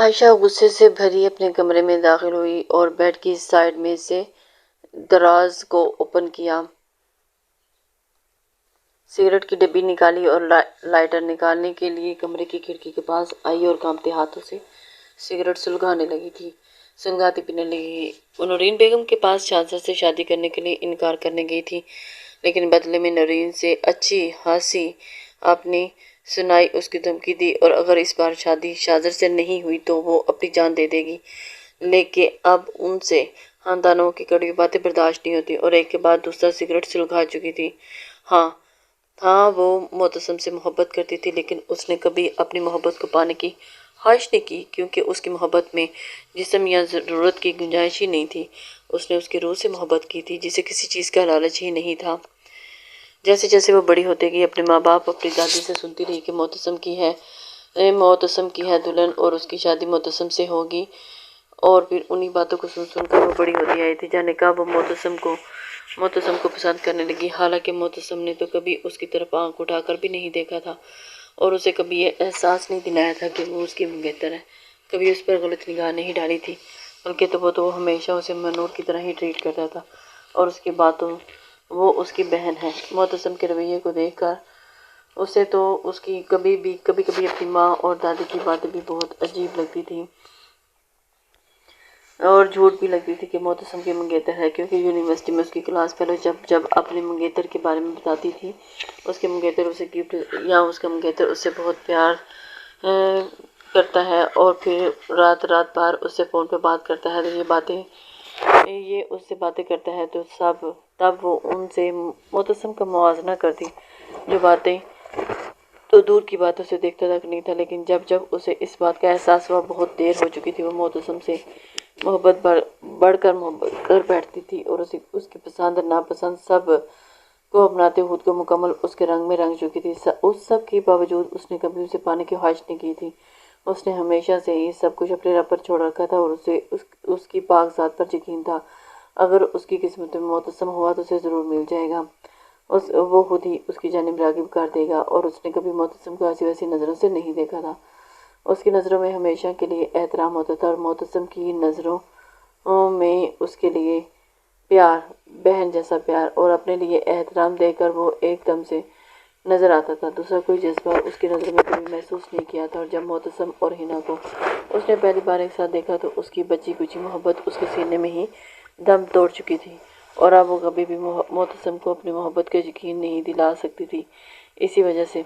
عائشہ غصے سے بھری اپنے کمرے میں داخل ہوئی اور بیڈ کی سائیڈ میں سے دراز کو اوپن کیا، سگریٹ کی ڈبی نکالی اور لائٹر نکالنے کے لیے کمرے کی کھڑکی کے پاس آئی اور کانپتے ہاتھوں سے سگریٹ سلگانے لگی تھی، سنگھاتی پینے لگی۔ وہ نورین بیگم کے پاس شاہزادہ سے شادی کرنے کے لیے انکار کرنے گئی تھی، لیکن بدلے میں نورین سے اچھی خاصی اپنی سنائی، اس کی دھمکی دی اور اگر اس بار شادی شاہزادہ سے نہیں ہوئی تو وہ اپنی جان دے دے گی۔ لیکن اب ان سے خاندانوں کی کڑوی باتیں برداشت نہیں ہوتی اور ایک کے بعد دوسرا سگریٹ سلگا چکی تھی۔ ہاں وہ معتصم سے محبت کرتی تھی، لیکن اس نے کبھی اپنی محبت کو پانے کی خواہش نہیں کی، کیونکہ اس کی محبت میں جسم یا ضرورت کی گنجائش ہی نہیں تھی۔ اس نے اس کی روح سے محبت کی تھی، جسے کسی چیز کا لالچ ہی نہیں تھا۔ جیسے جیسے وہ بڑی ہوتی گئی، اپنے ماں باپ اپنی دادی سے سنتی رہی کہ معتصم کی ہے دلہن اور اس کی شادی معتصم سے ہوگی، اور پھر انہی باتوں کو سن سن کر وہ بڑی ہوتی آئی تھی۔ جانے کب وہ معتصم کو پسند کرنے لگی، حالانکہ معتصم نے تو کبھی اس کی طرف آنکھ اٹھا کر بھی نہیں دیکھا تھا اور اسے کبھی یہ احساس نہیں دلایا تھا کہ وہ اس کی منگیتر ہے، کبھی اس پر غلط نگاہ نہیں ڈالی تھی، بلکہ وہ ہمیشہ اسے منور کی طرح ہی ٹریٹ کرتا تھا اور اس کی باتوں وہ اس کی بہن ہے۔ معتصم کے رویے کو دیکھ کر اسے تو اس کی کبھی کبھی اپنی ماں اور دادی کی باتیں بھی بہت عجیب لگتی تھیں اور جھوٹ بھی لگتی تھی کہ معتصم کی منگیتر ہے، کیونکہ یونیورسٹی میں اس کی کلاس فیلو جب اپنے منگیتر کے بارے میں بتاتی تھی، اس کے منگیتر اسے گفٹ یا اس کا منگیتر اس سے بہت پیار کرتا ہے اور پھر رات بھر اس سے فون پہ بات کرتا ہے، تو یہ اس سے باتیں کرتا ہے تو تب وہ ان سے معتصم کا موازنہ کرتی، جو باتیں تو دور کی باتوں سے دیکھتا تک نہیں تھا، لیکن جب اسے اس بات کا احساس ہوا بہت دیر ہو چکی تھی، وہ معتصم سے محبت بڑھ کر محبت کر بیٹھتی تھی اور اس کی پسند اور ناپسند سب کو اپناتے خود کو مکمل اس کے رنگ میں رنگ چکی تھی۔ اس سب کے باوجود اس نے کبھی اسے پانے کی خواہش نہیں کی تھی۔ اس نے ہمیشہ سے ہی سب کچھ اپنے رب پر چھوڑ رکھا تھا اور اسے اس کی پاک ذات پر یقین تھا، اگر اس کی قسمت میں معتصم ہوا تو اسے ضرور مل جائے گا، وہ خود ہی اس کی جانب راغب کر دے گا۔ اور اس نے کبھی معتصم کو ایسی ویسی نظروں سے نہیں دیکھا تھا، اس کی نظروں میں ہمیشہ کے لیے احترام ہوتا تھا اور معتصم کی نظروں میں اس کے لیے پیار، بہن جیسا پیار اور اپنے لیے احترام دے کر وہ ایک دم سے نظر آتا تھا۔ دوسرا کوئی جذبہ اس کی نظر میں کبھی محسوس نہیں کیا تھا، اور جب معتصم اور حنا کو اس نے پہلی بار ایک ساتھ دیکھا تو اس کی بچی کچی محبت اس کے سینے میں ہی دم توڑ چکی تھی، اور اب وہ کبھی بھی معتصم کو اپنی محبت کا یقین نہیں دلا سکتی تھی۔ اسی وجہ سے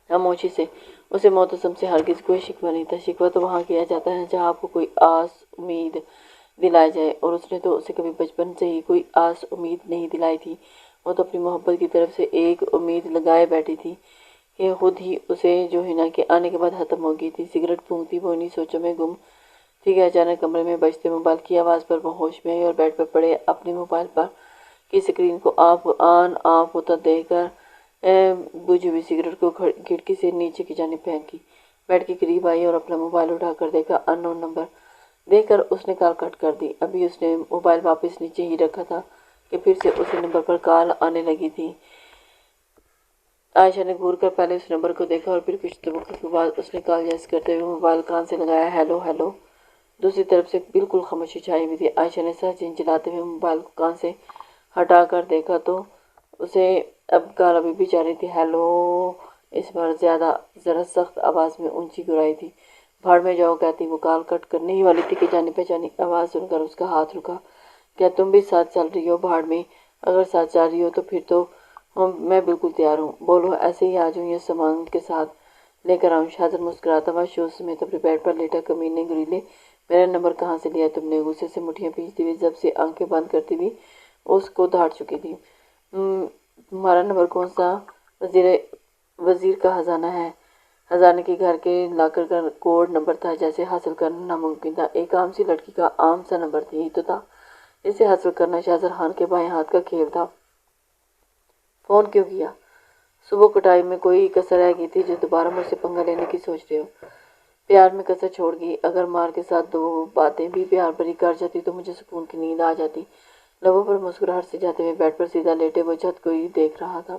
خاموشی سے اسے معتصم سے ہرگز کوئی شکوہ نہیں تھا۔ شکوہ تو وہاں کیا جاتا ہے جہاں آپ کو کوئی آس امید دلائی جائے، اور اس نے تو اسے کبھی بچپن سے ہی کوئی آس امید نہیں دلائی تھی۔ وہ تو اپنی محبت کی طرف سے ایک امید لگائے بیٹھی تھی کہ خود ہی اسے جو حنا کے آنے کے بعد ختم ہو گئی تھی۔ سگریٹ پھونکتی وہ انہی سوچوں میں گم تھی کہ اچانک کمرے میں بجتے موبائل کی آواز پر وہ ہوش میں آئی اور بیڈ پر پڑے اپنے موبائل پر کی اسکرین کو آف ہوتا دیکھ کر بجھی ہوئی سگریٹ کو کھڑکی سے نیچے کی جانب پھینکی، بیڈ کے قریب آئی اور اپنا موبائل اٹھا کر دیکھا، ان نون نمبر دیکھ کر اس نے کال کٹ کر دی۔ ابھی اس نے موبائل واپس نیچے ہی رکھا تھا کہ پھر سے اسی نمبر پر کال آنے لگی تھی۔ عائشہ نے گھور کر پہلے اس نمبر کو دیکھا اور پھر کچھ توقع کے بعد اس نے کال جیس کرتے ہوئے موبائل کان سے لگایا۔ ہیلو ہیلو، دوسری طرف سے بالکل خاموشی چھائی ہوئی تھی۔ عائشہ نے سر جھنجھلاتے ہوئے موبائل کو کان سے ہٹا کر دیکھا تو اسے اب کال ابھی بھی جا رہی تھی۔ ہیلو، اس بار ذرا سخت آواز میں اونچی گرائی تھی۔ بھاڑ میں جاؤ کہتی وہ کال کٹ کرنے ہی والی تھی کہ جانی پہچانی آواز سن کر اس کا ہاتھ رکا۔ کیا تم بھی ساتھ چل رہی ہو بھاڑ میں؟ اگر ساتھ جا رہی ہو تو پھر تو میں بالکل تیار ہوں، بولو ایسے ہی آ جاؤں یا سامان کے ساتھ لے کر آؤں؟ شاہزادہ مسکراتا ہوا شوز سمیت اپنے بیڈ پر لیٹا۔ کمینے گریلے، میرا نمبر کہاں سے لیا تم نے؟ غصے سے مٹھیاں بھیجتی ہوئی جب سے آنکھیں بند کرتی ہوئی اس کو دھاڑ چکی تھی۔ تمہارا نمبر کون سا وزیر کا خزانہ ہے؟ خزانے کے گھر کے لاکر کا کوڈ نمبر تھا، جسے حاصل کرنا ناممکن تھا۔ ایک عام سی لڑکی کا عام سا نمبر یہی تو تھا، اسے حاصل کرنا شاہزادہ خان کے بائیں ہاتھ کا کھیل تھا۔ فون کیوں کیا؟ صبح کٹائی میں کوئی کسر رہ گئی تھی جو دوبارہ مجھ سے پنگا لینے کی سوچ رہے ہو؟ پیار میں کسر چھوڑ گئی؟ اگر مار کے ساتھ دو باتیں بھی پیار بھری کر جاتی تو مجھے سکون کی نیند آ جاتی۔ لبوں پر مسکراہٹ سے جاتے ہوئے بیڈ پر سیدھا لیٹے وہ چھت کو ہی دیکھ رہا تھا۔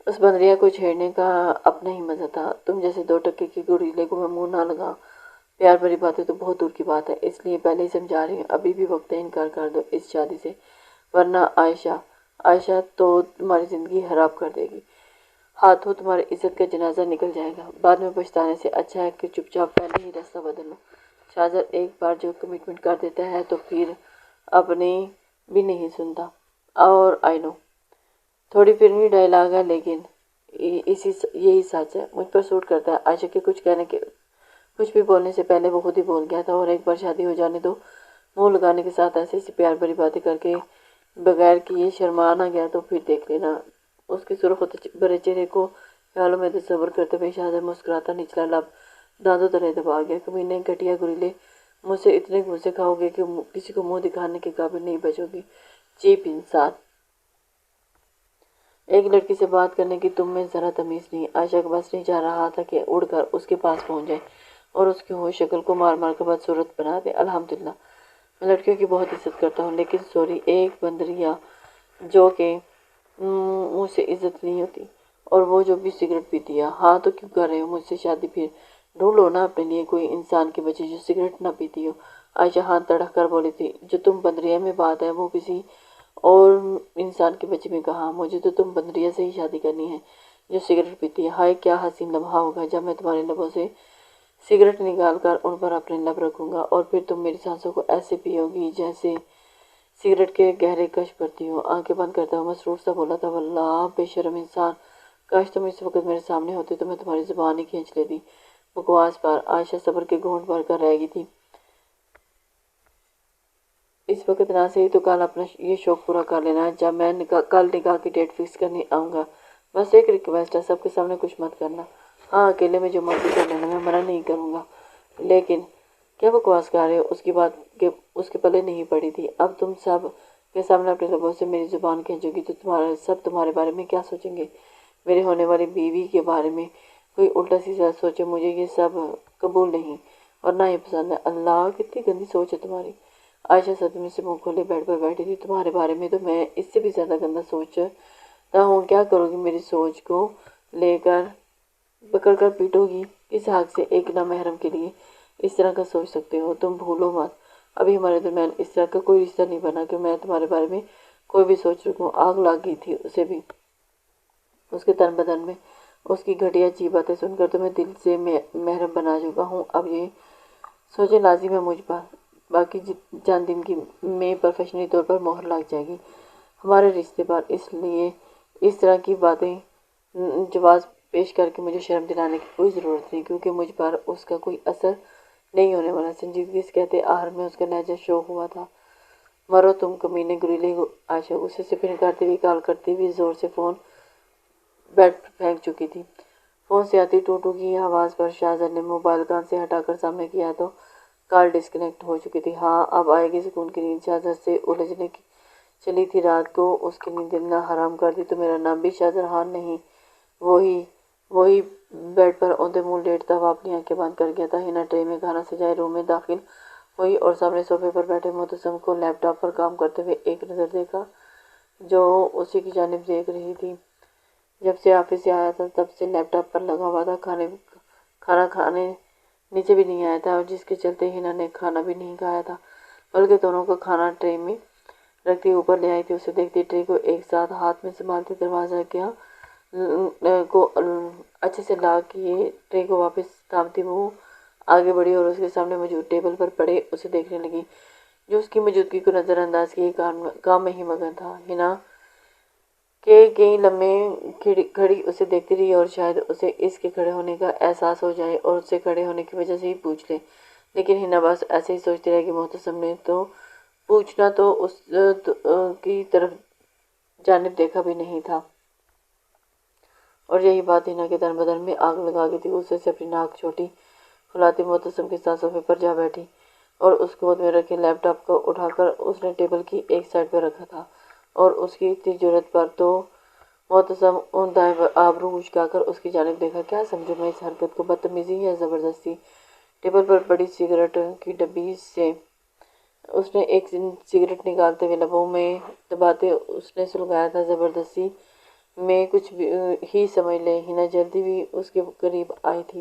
اس بندریا کو چھیڑنے کا اپنا ہی مزہ تھا۔ تم جیسے دو ٹکے کے گوریلے کو میں منہ نہ لگاؤں پیار بھری باتیں تو بہت دور کی بات ہے، اس لیے پہلے ہی سمجھا رہی ہوں، ابھی بھی وقت ہے، انکار کر دو اس شادی سے، ورنہ عائشہ تو تمہاری زندگی خراب کر دے گی، ہاتھوں تمہاری عزت کا جنازہ نکل جائے گا، بعد میں پچھتانے سے اچھا ہے کہ چپ چاپ پہلے ہی راستہ بدل لو۔ شاہزاد ایک بار جو کمٹمنٹ کر دیتا ہے تو پھر اپنی بھی نہیں سنتا، اور آئی نو تھوڑی فلمی ڈائلاگ ہے لیکن یہی سچ ہے، مجھ پر سوٹ کرتا ہے۔ عائشہ کے کچھ بھی بولنے سے پہلے وہ خود ہی بول گیا تھا، اور ایک بار شادی ہو جانے دو، منہ لگانے کے ساتھ ایسی پیار بھری باتیں کر کے بغیر کہ یہ شرما نہ گیا تو پھر دیکھ لینا۔ اس کے سرخ برے چہرے کو خیالوں میں تصور کرتے ہوئے شاہزادہ مسکراتا نچلا لب دانتوں تلے دبا گیا۔ کمینے گھٹیا گریلے، مجھ سے اتنے گھوسے کھاؤ گے کہ کسی کو منہ دکھانے کے قابل نہیں بچو گی، چیپ انسان۔ ایک لڑکی سے بات کرنے کی تم میں ذرا تمیز نہیں۔ عائشہ کا بس نہیں چاہ رہا تھا کہ اڑ کر اس کے پاس پہنچ جائے اور اس کی ہوش شکل کو مار مار کر بدصورت بنا دے۔ الحمدللہ، میں لڑکیوں کی بہت عزت کرتا ہوں، لیکن سوری، ایک بندریا جو کہ منہ سے عزت نہیں ہوتی، اور وہ جو بھی سگریٹ پیتی ہے۔ ہاں تو کیوں کر رہے ہو مجھ سے شادی؟ پھر ڈھونڈو نا اپنے لیے کوئی انسان کے بچے جو سگریٹ نہ پیتی ہو۔ عائشہ ہاتھ تڑک کر بولی تھی، جو تم بندریا میں بات ہے وہ کسی اور انسان کے بچے میں کہاں؟ مجھے تو تم بندریا سے ہی شادی کرنی ہے جو سگریٹ پیتی ہے۔ ہائے کیا حسین لمحہ ہوگا جب میں تمہارے لبوں سے سگریٹ نکال کر ان پر اپنے لب رکھوں گا، اور پھر تم میری سانسوں کو ایسے پیو گی جیسے سگریٹ کے گہرے کش کرتی ہو۔ آنکھیں بند کرتا ہوا مسرور سا بولا تھا، واللہ بے شرم انسان، کاش تم اس وقت میرے سامنے ہوتے تو میں تمہاری زبان ہی کھینچ لیتی۔ بکواس پر عائشہ صبر کے گھونٹ بھر کر رہ گئی تھی۔ اس وقت نہ صحیح تو کل اپنا یہ شوق پورا کر لینا ہے، جب میں کل نکاح کی ڈیٹ فکس کرنے آؤں گا۔ بس ایک ریکویسٹ ہے، سب کے سامنے کچھ مت کرنا۔ ہاں اکیلے میں جو مرضی کر لینا، میں منع نہیں کروں گا، لیکن کیا بکواس کر رہے ہو؟ اس کی بات اس کے پلے نہیں پڑی تھی۔ اب تم سب کے سامنے اپنے لبوں سے میری زبان کھینچو گی تو سب تمہارے بارے میں کیا سوچیں گے؟ میری ہونے والی بیوی کے بارے میں کوئی الٹا سیدھا سوچے، مجھے یہ سب قبول نہیں اور نہ ہی پسند ہے۔ اللہ کتنی گندی سوچ ہے تمہاری۔ عائشہ صدمے سے منہ کھولے بیڈ پر بیٹھی تھی۔ تمہارے بارے میں تو میں اس سے بھی زیادہ گندا سوچتا ہوں۔ کیا کرو گی؟ میری سوچ کو لے کر پکڑ کر پیٹو گی؟ کس حق سے ایک نامحرم کے لیے اس طرح کا سوچ سکتے ہو؟ تم بھولو مت، ابھی ہمارے درمیان اس طرح کا کوئی رشتہ نہیں بنا کہ میں تمہارے بارے میں کوئی بھی سوچ سکوں۔ آگ لگ گئی تھی اسے بھی، اس کے تن بدن میں۔ اس کی گھٹیا چیپ باتیں سن کر تو میں دل سے محرم بنا چکا ہوں، اب یہ سوچیں لازم ہے مجھ پر، باقی چند دن میں پروفیشنلی طور پر مہر لگ جائے گی ہمارے رشتے پر، اس لیے اس طرح کی باتیں جواز پیش کر کے مجھے شرم دلانے کی کوئی ضرورت نہیں، کیونکہ مجھ پر اس کا کوئی اثر نہیں ہونے والا۔ سنجیدگی سے کہتے آخر میں اس کا لہجہ شوق ہوا تھا۔ مرو تم کمینے گریلے! عائشہ غصے سے پھنکارتی ہوئی کال کرتی ہوئی زور سے فون بیڈ پر پھینک چکی تھی۔ فون سے آتی ٹو کی آواز پر شاہزاد نے موبائل کان سے ہٹا کر سامنے کیا تو کال ڈسکنیکٹ ہو چکی تھی۔ ہاں اب آئے گی سکون کی نیند۔ شاہزاد سے الجھنے چلی تھی رات کو اس کی نیند نہ حرام کر دی تو میرا نام بھی شاہجہاں نہیں۔ وہی بیڈ پر اوندے منہ لیٹتا ہوا اپنی آنکھیں بند کر گیا تھا۔ ہنا ٹرے میں کھانا سجائے روم میں داخل ہوئی اور سامنے صوفے پر بیٹھے معتصم کو لیپ ٹاپ پر کام کرتے ہوئے ایک نظر دیکھا جو اسی کی جانب دیکھ رہی تھی۔ جب سے آفس سے آیا تھا تب سے لیپ ٹاپ پر لگا ہوا تھا، کھانا کھانے نیچے بھی نہیں آیا تھا، اور جس کے چلتے ہنا نے کھانا بھی نہیں کھایا تھا، بلکہ دونوں کا کھانا ٹرے میں رکھتی اوپر لے آئی تھی۔ اسے دیکھتی ٹرے کو ایک ساتھ ہاتھ میں سنبھالتی دروازہ کو اچھے سے لاک کیے ٹرے کو واپس تھامتی وہ آگے بڑھی اور اس کے سامنے موجود ٹیبل پر پڑے اسے دیکھنے لگی، جو اس کی موجودگی کو نظر انداز کیے کام میں ہی مگن تھا۔ ہنا کہ کئی لمحے کھڑی اسے دیکھتی رہی اور شاید اسے اس کے کھڑے ہونے کا احساس ہو جائے اور اسے کھڑے ہونے کی وجہ سے ہی پوچھ لے، لیکن ہنا بس ایسے ہی سوچتی رہ گئی۔ معتصم نے تو پوچھنا تو اس کی طرف جانب دیکھا بھی نہیں تھا، اور یہی بات ہنا کے تن بدن میں آگ لگا گئی تھی۔ اسے سے اپنی ناک چھوٹی کھلاتی معتصم کے ساتھ صوفے پر جا بیٹھی اور اس گود میں رکھے لیپ ٹاپ کو اٹھا کر اس نے ٹیبل کی ایک سائڈ پہ رکھا تھا، اور اس کی اتنی جرأت پر تو معتصم ان دائیں آبرو اچکا کر اس کی جانب دیکھا۔ کیا سمجھوں میں اس حرکت کو، بدتمیزی یا زبردستی؟ ٹیبل پر پڑی سگریٹ کی ڈبی سے اس نے ایک سگریٹ نکالتے ہوئے لبوں میں دباتے اس نے سلگایا تھا۔ زبردستی میں کچھ ہی سمجھ لے، ہنا جلدی بھی اس کے قریب آئی تھی۔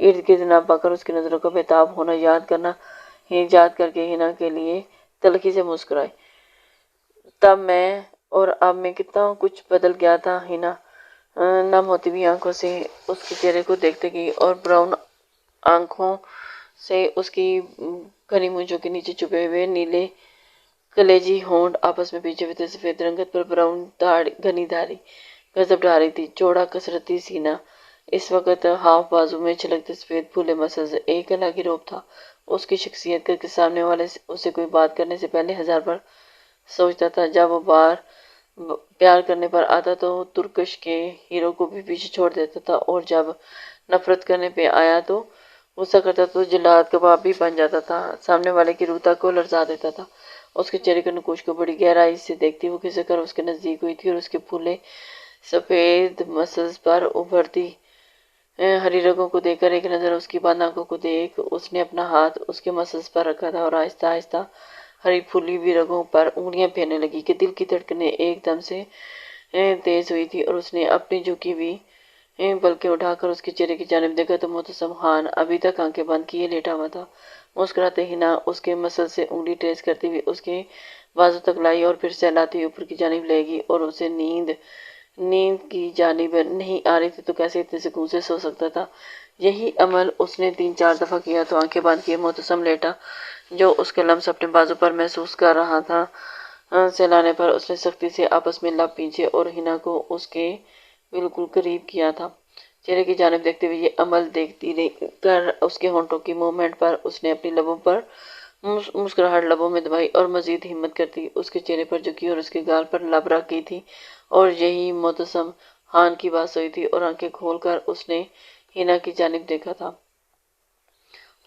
ارد گرد نہ پا کر اس کی نظروں کا بےتاب ہونا یاد کر کے ہنا کے لیے تلخی سے مسکرائی۔ تب میں اور اب میں کتنا کچھ بدل گیا تھا۔ ہنا نم ہوتی ہوئی آنکھوں سے اس کے چہرے کو دیکھتے گئی اور براؤن آنکھوں سے اس کی گھنی مونچھوں کے نیچے چھپے ہوئے نیلے کلیجی ہونٹ آپس میں پیچھے ہوئے تھے۔ سفید رنگت پر براؤن گھنی داڑھی غضب ڈھا رہی تھی۔ چوڑا کسرتی سینہ اس وقت ہاف بازو میں چھلکتے سفید پھولے مسلز ایک الگ ہی روپ تھا۔ اس کی شخصیت کا کہ سامنے والے اسے کوئی بات کرنے سے پہلے 1000 بار سوچتا تھا۔ جب وہ پیار کرنے پر آتا تو ترکش کے ہیرو کو بھی پیچھے چھوڑ دیتا تھا، اور جب نفرت کرنے پہ آیا تو غصہ کرتا تو جلاد کباب بھی بن جاتا تھا۔ سامنے والے کی روح تک کو لرزا دیتا تھا۔ اس کے چہرے کے نقوش کو بڑی گہرائی سے دیکھتی وہ کھسک کر اس کے نزدیک ہوئی تھی، اور اس کے پھولے سفید مسلز پر ابھرتی ہری رگوں کو دیکھ کر ایک نظر اس کی بند آنکھوں کو دیکھ اس نے اپنا ہاتھ اس کے مسلز پر رکھا تھا اور آہستہ آہستہ ہری پھولی ہوئی رگوں پر انگلیاں پھیرنے لگی کہ دل کی دھڑکنیں ایک دم سے تیز ہوئی تھی، اور اس نے اپنی جھکی ہوئی پلکیں اٹھا کر اس کے چہرے کی جانب دیکھا تو معتصم خان ابھی تک آنکھیں بند کیے لیٹا ہوا تھا۔ مسکراتے ہنا اس کے مسل سے انگلی ٹریس کرتی ہوئی اس کے بازو تک لائی اور پھر سہلاتی ہوئی اوپر کی جانب لے گئی، اور اسے نیند کی جانب نہیں آ رہی تھی تو کیسے اتنے سکون سے سو سکتا تھا۔ یہی عمل اس نے 3-4 دفعہ کیا تو آنکھیں بند کیے معتصم لیٹا، جو اس کے لمس اپنے بازو پر محسوس کر رہا تھا۔ سہلانے پر اس نے سختی سے آپس میں لب پیچھے اور ہنا کو اس کے بالکل قریب کیا تھا۔ چہرے کی جانب دیکھتے ہوئے یہ عمل دیکھتی کر اس کے ہونٹوں کی موومنٹ پر اس نے اپنی لبوں پر مسکراہٹ لبوں میں دبائی اور مزید ہمت کرتی اس کے چہرے پر جھکی اور اس کے گال پر لب رکھ گئی تھی، اور یہی معتصم خان کی بات ہوئی تھی، اور آنکھیں کھول کر اس نے ہنا کی جانب دیکھا تھا۔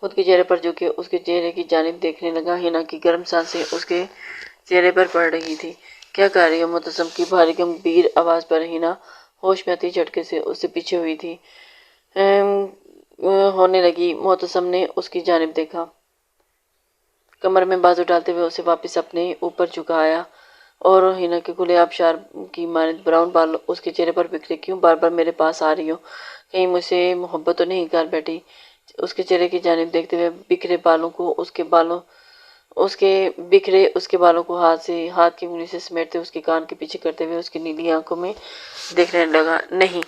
خود کے چہرے پر جھک اس کے چہرے کی جانب دیکھنے لگا۔ ہنا کی گرم سانسیں اس کے چہرے پر پڑ رہی تھی۔ کیا کہہ رہی ہو؟ معتصم کی بھاری گمبھیر آواز پر ہنا ہوش میں آتی جھٹکے سے اس سے پیچھے ہوئی تھی ہونے لگی۔ معتصم نے اس کی جانب دیکھا، کمر میں بازو ڈالتے ہوئے اسے واپس اپنے اوپر جھکایا، اور ہنا کے کھلے آبشار کی مانند براؤن بال اس کے چہرے پر بکھرے۔ کیوں بار بار میرے پاس آ رہی ہو؟ کہیں مجھ سے محبت تو نہیں کر بیٹھی؟ اس کے چہرے کی جانب دیکھتے ہوئے بکھرے بالوں کو اس کے بالوں کو ہاتھ کی انگلی سے سمیٹتے اس کے کان کے پیچھے کرتے ہوئے اس کی نیلی آنکھوں میں دیکھنے لگا۔ نہیں،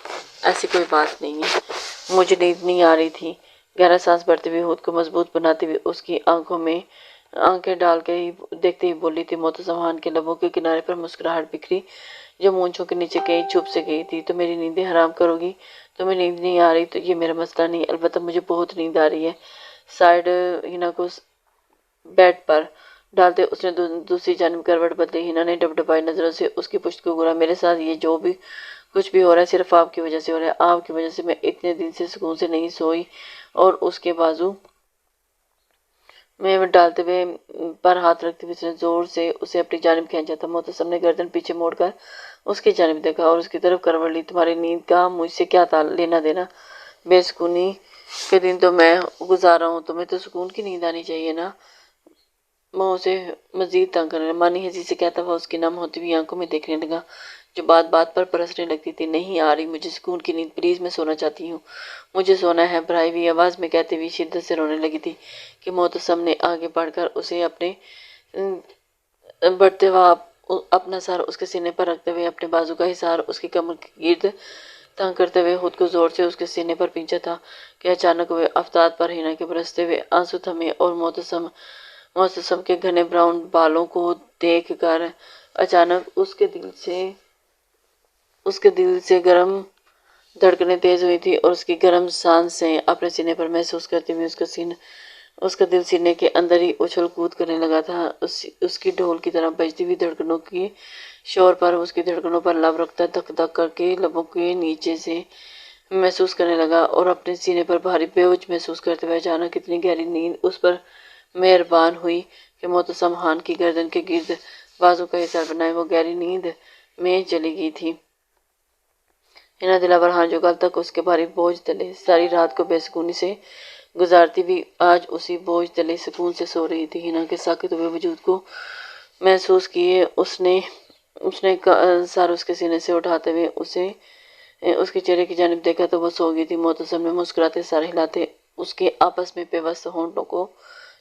ایسی کوئی بات نہیں ہے، مجھے نیند نہیں آ رہی تھی۔ گہرا سانس بھرتے ہوئے خود کو مضبوط بناتے ہوئے اس کی آنکھوں میں آنکھیں ڈال کے دیکھتے ہی بولی تھی۔ معتصم خان کے لبوں کے کنارے پر مسکراہٹ بکھری جو مونچھوں کے نیچے کہیں چھپ سے گئی تھی۔ تو میری نیندیں حرام کرو گی؟ تمہیں نیند نہیں آ رہی تو یہ میرا مسئلہ نہیں، البتہ مجھے بہت نیند آ رہی ہے۔ سائیڈ ہنا کو بیڈ پر ڈالتے اس نے دوسری جانب کروٹ بدلی۔ ہنا نے ڈبڈبائی نظروں سے اس کی پشت کو گھورا۔ میرے ساتھ یہ جو بھی کچھ بھی ہو رہا ہے صرف آپ کی وجہ سے ہو رہا ہے، آپ کی وجہ سے میں اتنے دن سے سکون سے نہیں سوئی۔ اور اس کے بازو میں ڈالتے ہوئے پر ہاتھ رکھتے ہوئے اس نے زور سے اسے اپنی جانب کھینچا تھا۔ معتصم نے گردن پیچھے موڑ کر اس کی جانب دیکھا اور اس کی طرف کروٹ لی۔ تمہاری نیند کا مجھ سے کیا لینا دینا؟ بے سکونی کے دن تو میں گزار رہا ہوں، تمہیں تو سکون کی نیند آنی چاہیے نا۔ وہ اسے مزید تنگ کرنے لگا۔ مانی ہنسی سے کہتا ہوا اس کی نم ہوتی ہوئی آنکھوں میں دیکھنے لگا جو بات بات پر پرسنے لگتی تھی۔ نہیں آ رہی مجھے سکون کی نیند، پلیز میں سونا چاہتی ہوں، مجھے سونا ہے، بھرائی ہوئی آواز میں کہتے ہوئے شدت سے رونے لگی تھی کہ معتصم نے آگے بڑھ کر اسے بڑھتے ہوا اپنا سر اس کے سینے پر رکھتے ہوئے اپنے بازو کا حصار اس کی کمر کے گرد تنگ کرتے ہوئے خود کو زور سے اس کے سینے پر پینچا تھا کہ اچانک ہوئے افتاد پر ہنا کے برستے ہوئے آنسو تھمے، اور معتصم کے گھنے براؤن بالوں کو دیکھ کر اچانک اس کے دل سے گرم دھڑکنیں تیز ہوئی تھی، اور اس کی گرم سانسیں اپنے سینے پر محسوس کرتے ہوئے اس کا دل سینے کے اندر ہی اچھل کود کرنے لگا تھا۔ اس کی ڈھول کی طرح بجتی ہوئی دھڑکنوں کی شور پر اس کی دھڑکنوں پر لب رکھتا دھک دھک کر کے لبوں کے نیچے سے محسوس کرنے لگا، اور اپنے سینے پر بھاری بوجھ محسوس کرتے ہوئے اچانک اتنی گہری نیند اس پر مہربان ہوئی کہ معتصم خان کی گردن کے گرد بازو کا حصار بنائے وہ گہری نیند میں چلی گئی تھی۔ ہنا دلاور ہاں جو کل تک اس کے بھاری بوجھ تلے ساری رات کو بے سکونی سے گزارتی ہوئی آج اسی بوجھ تلے سکون سے سو رہی تھی۔ ہنا کے ساکت ہوئے وجود کو محسوس کیے اس نے سر اس کے سینے سے اٹھاتے ہوئے اسے اس کے چہرے کی جانب دیکھا تو وہ سو گئی تھی۔ معتصم نے مسکراتے سر ہلاتے اس کے آپس میں پیوست ہونٹوں کو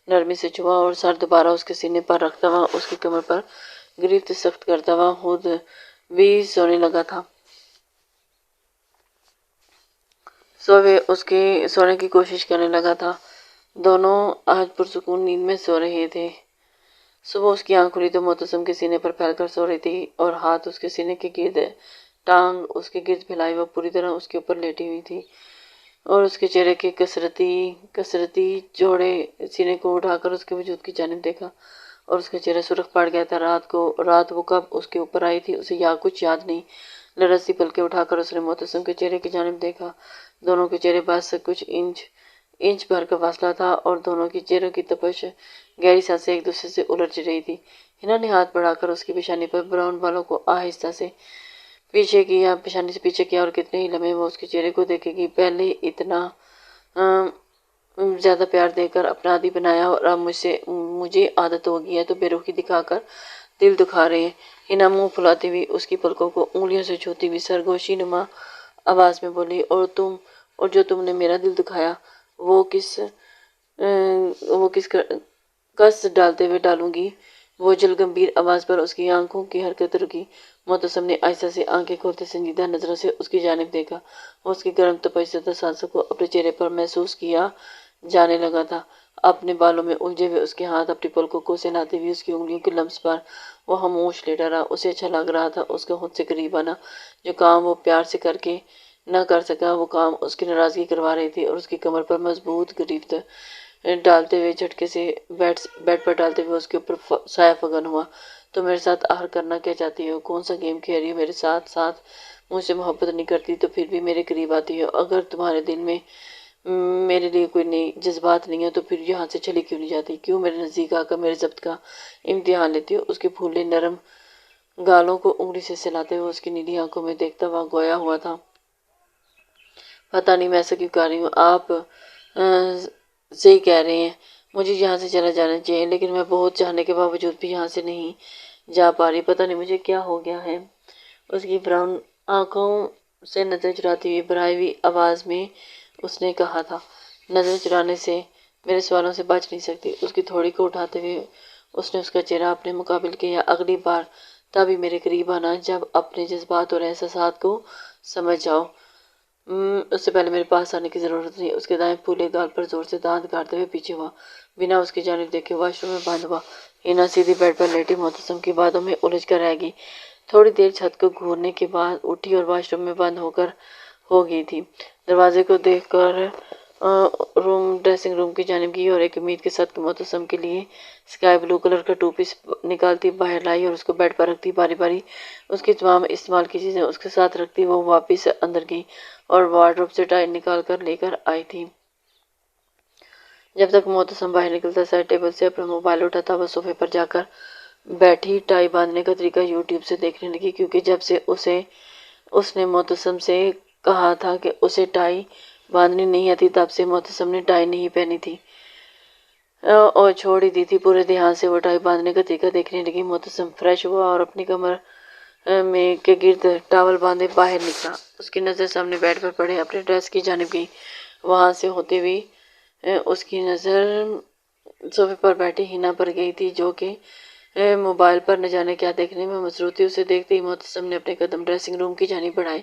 نرمی سے چھوا اور سر دوبارہ اس کے سینے پر رکھتا ہوا اس کی کمر پر گرفت سخت کرتا ہوا خود بھی سونے لگا تھا۔ اس کے سونے کی کوشش کرنے لگا تھا۔ دونوں آج پرسکون نیند میں سو رہے تھے۔ صبح اس کی آنکھ کھلی تو معتصم کے سینے پر پھیل کر سو رہی تھی اور ہاتھ اس کے سینے کے گرد، ٹانگ اس کے گرد پھیلائی وہ پوری طرح اس کے اوپر لیٹی ہوئی تھی اور اس کے چہرے کے کسرتی چوڑے سینے کو اٹھا کر اس کے وجود کی جانب دیکھا اور اس کا چہرہ سرخ پڑ گیا تھا۔ رات وہ کب اس کے اوپر آئی تھی اسے کچھ یاد نہیں۔ لرزتی پلکیں اٹھا کر اس نے معتصم کے چہرے کی جانب دیکھا۔ دونوں کے چہرے بعد سے کچھ انچ بھر کا فاصلہ تھا اور دونوں کے چہروں کی تپش گہری سانسیں ایک دوسرے سے الجھ رہی تھی۔ ہنا نے ہاتھ بڑھا کر اس کی پیشانی پر براؤن بالوں کو آہستہ سے پیشانی سے پیچھے کیا اور کتنے ہی لمحے وہ اس کے چہرے کو دیکھے گی۔ پہلے اتنا زیادہ پیار دے کر اپنا عادی بنایا اور اب مجھے عادت ہو گئی ہے تو بے رخی دکھا کر دل دکھا رہے ہیں۔ ہنا منہ پھلاتی ہوئی اس کی پلکوں کو انگلیوں سے چھوتی ہوئی سرگوشی نما آواز میں بولی، اور جو تم نے میرا دل دکھایا وہ کس ڈالتے ہوئے ڈالوں گی؟ وہ جل گمبھیر آواز پر اس کی آنکھوں کی حرکت رکی۔ معتصم نے آہستہ سے آنکھیں کھولتے سنجیدہ نظروں سے اس کی جانب دیکھا۔ وہ اس کی گرم تپش زدہ سانسوں کو اپنے چہرے پر محسوس کیا جانے لگا تھا۔ اپنے بالوں میں الجھے ہوئے اس کے ہاتھ اپنی پلکوں کو سہلاتے ہوئے اس کی انگلیوں کے لمس پر وہ خاموش لیٹا رہا۔ اسے اچھا لگ رہا تھا اس کا خود سے قریب آنا۔ جو کام وہ پیار سے نہ کر سکا وہ کام اس کی ناراضگی کروا رہے تھے اور اس کی کمر پر مضبوط گرفت ڈالتے ہوئے جھٹکے سے بیڈ پر ڈالتے ہوئے اس کے اوپر سایہ فگن ہوا۔ تو میرے ساتھ آخر کرنا کیا چاہتی ہو؟ کون سا گیم کھیل رہی ہو؟ میرے ساتھ مجھ سے محبت نہیں کرتی تو پھر بھی میرے قریب آتی ہو۔ اگر تمہارے دل میں میرے لیے کوئی نئی جذبات نہیں ہے تو پھر یہاں سے چلی کیوں نہیں جاتی؟ کیوں میرے نزدیک آ کر میرے ضبط کا امتحان لیتی ہو؟ اس کے پھولے نرم گالوں کو انگلی سے سہلاتے ہوئے اس کی نیلی آنکھوں میں دیکھتا ہوا گویا ہوا تھا، پتہ نہیں میں ایسا کیوں کر رہی ہوں۔ آپ صحیح کہہ رہے ہیں، مجھے یہاں سے چلا جانا چاہیے لیکن میں بہت چاہنے کے باوجود بھی یہاں سے نہیں جا پا رہی۔ پتہ نہیں مجھے کیا ہو گیا ہے۔ اس کی براؤن آنکھوں سے نظر چراتی ہوئی بھرائی ہوئی آواز میں اس نے کہا تھا، نظر چرانے سے میرے سوالوں سے بچ نہیں سکتی۔ اس کی تھوڑی کو اٹھاتے ہوئے اس نے اس کا چہرہ اپنے مقابل کیا۔ اگلی بار تبھی میرے قریب آنا جب اپنے جذبات اور احساسات کو سمجھ جاؤ۔ اس سے پہلے میرے پاس آنے کی ضرورت نہیں۔ اس کے دائیں پھولے گال پر زور سے دانت کاٹتے ہوئے پیچھے ہوا، بنا اس کی جانب دیکھے واش روم میں بند ہوا۔ ہنا سیدھی بیڈ پر لیٹی معتصم کی باتوں میں الجھ کر رہ گئی۔ تھوڑی دیر چھت کو گھورنے کے بعد اٹھی اور واش روم میں بند ہو گئی تھی۔ دروازے کو دیکھ کر ڈریسنگ روم کی جانب گئی اور ایک امید کے ساتھ کہ معتصم کے لیے اسکائی بلو کلر کا ٹو پیس نکالتی باہر لائی اور اس کو بیڈ پر رکھتی، باری باری اس کی تمام استعمال کی چیزیں اس کے ساتھ رکھتی وہ واپس اندر گئی اور وارڈروب سے ٹائی نکال کر لے کر آئی تھی۔ جب تک معتصم باہر نکلتا سائڈ ٹیبل سے اپنا موبائل اٹھاتا وہ صوفے پر جا کر بیٹھی ٹائی باندھنے کا طریقہ یوٹیوب سے دیکھنے لگی، کیونکہ جب سے اس نے معتصم سے کہا تھا کہ اسے ٹائی باندھنی نہیں آتی تب سے معتصم نے ٹائی نہیں پہنی تھی اور چھوڑ ہی دی تھی۔ پورے دھیان سے وہ ٹائی باندھنے کا طریقہ دیکھنے لگی۔ معتصم فریش ہوا اور اپنی کمر کے گرد ٹاول باندھے باہر نکلا۔ اس کی نظر سامنے بیڈ پر پڑے اپنے ڈریس کی جانب گئی۔ وہاں سے ہوتے ہوئے اس کی نظر صوفے پر بیٹھی ہنا پر گئی تھی جو کہ موبائل پر نہ جانے کیا دیکھنے میں مصروف تھی۔ اسے دیکھتے ہی معتصم نے اپنے قدم ڈریسنگ روم کی جانب بڑھائے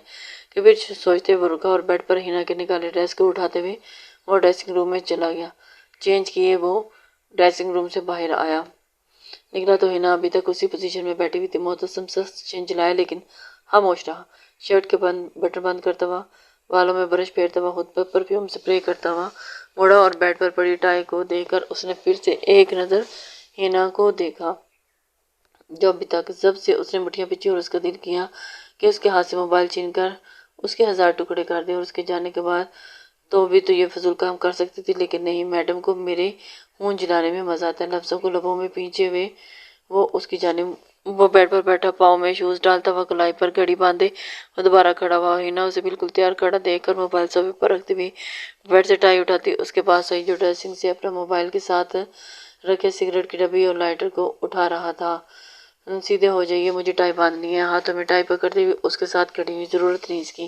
کہ پھر سوچتے وہ رکا اور بیڈ پر ہنا کے نکالے ڈریس کو اٹھاتے ہوئے وہ ڈریسنگ روم میں چلا گیا۔ چینج کیے وہ ڈریسنگ روم سے باہر آیا، نکلا تو ہنا ابھی تک اسی پوزیشن میں بیٹھی ہوئی تھی۔ معتصم سخت چنچلایا لیکن خاموش رہا۔ شرٹ کے بٹن بند کرتا ہوا، بالوں میں برش پھیرتا ہوا، خود پر پرفیوم سپرے کرتا ہوا مڑا اور بیڈ پر پڑی ٹائی کو دیکھ کر اس نے پھر سے ایک نظر ہنا کو دیکھا جو ابھی تک جب سے اس نے مٹھیاں پچھی اور اس کا دل کیا کہ اس کے ہاتھ سے موبائل چھین کر اس کے 1000 ٹکڑے کر دے اور اس کے جانے کے بعد تو بھی تو یہ فضول کام کر سکتی تھی، لیکن نہیں، میڈم کو میرے خون جلانے میں مزہ آتا ہے۔ لفظوں کو لبوں میں پینچے ہوئے وہ بیڈ پر بیٹھا، پاؤں میں شوز ڈالتا ہوا، کلائی پر گھڑی باندھے اور دوبارہ کھڑا ہوا۔ ہنا اسے بالکل تیار کھڑا دیکھ کر موبائل صوفے پر رکھتے ہوئے بیڈ سے ٹائی اٹھاتی اس کے پاس آئی جو ڈریسنگ سے اپنا موبائل کے ساتھ رکھے سگریٹ کی ڈبی اور لائٹر کو اٹھا رہا تھا۔ سیدھے ہو جائیے، مجھے ٹائی باندھنی ہے۔ ہاتھوں میں ٹائی پکڑتے ہوئے اس کے ساتھ کھڑی ہوئی، ضرورت نہیں اس کی۔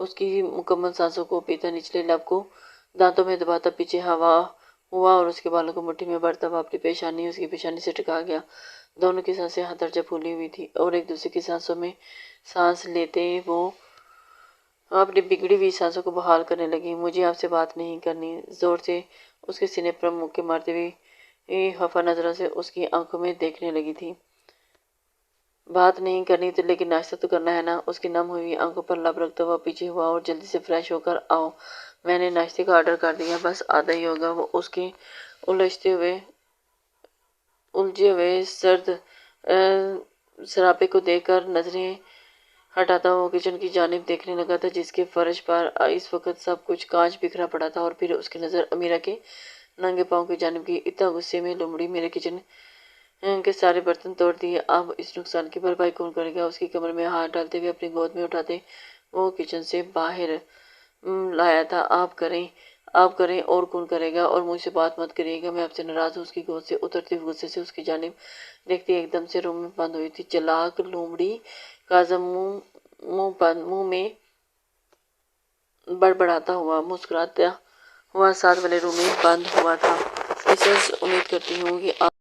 اس کی مکمل سانسوں کو پیتا، نچلے لب کو دانتوں میں دباتا پیچھے ہوا ہوا اور اس کے بالوں کو مٹھی میں بھرتا ہوا اپنی پیشانی اس کی پیشانی سے ٹکا گیا۔ دونوں کی سانسیں ہر درجہ پھولی ہوئی تھی اور ایک دوسرے کی سانسوں میں سانس لیتے وہ اپنی بگڑی ہوئی سانسوں کو بحال کرنے لگی۔ مجھے آپ سے بات نہیں کرنی، زور سے اس کے سینے پر مکے مارتے ہوئے خفا نظروں سے اس کی آنکھوں میں دیکھنے لگی تھی۔ بات نہیں کرنی تو لیکن ناشتہ تو کرنا ہے نا۔ اس کی نم ہوئی آنکھوں پر لب رکھتا ہوا پیچھے ہوا اور جلدی سے فریش ہو کر آؤ، میں نے ناشتے کا آرڈر کر دیا، بس آدھا ہی ہوگا۔ وہ اس کے الجھے ہوئے سرد سراپے کو دیکھ کر نظریں ہٹاتا ہوا کچن کی جانب دیکھنے لگا تھا جس کے فرش پر اس وقت سب کچھ کانچ بکھرا پڑا تھا، اور پھر اس کی نظر امیرہ کے ننگے پاؤں کی جانب گئی۔ اتنا غصے میں لومڑی میرے کچن کے سارے برتن توڑ دیے، اب اس نقصان کی بھرپائی کون کرے گا؟ اس کی کمر میں ہاتھ ڈالتے ہوئے اپنی گود میں اٹھاتے وہ کچن سے باہر لایا تھا۔ آپ کریں اور کون کرے گا؟ اور مجھ سے بات مت کریے گا، میں آپ سے ناراض ہوں۔ اس کی گود سے اترتے ہوئے غصے سے اس کی جانب دیکھتی ایک دم سے روم میں بند ہوئی تھی۔ چلاک لومڑی کاظم منہ میں بڑبڑاتا ہوا مسکراتا ہوا ساتھ والے روم میں بند ہوا تھا۔ مسز، امید کرتی ہوں کہ آپ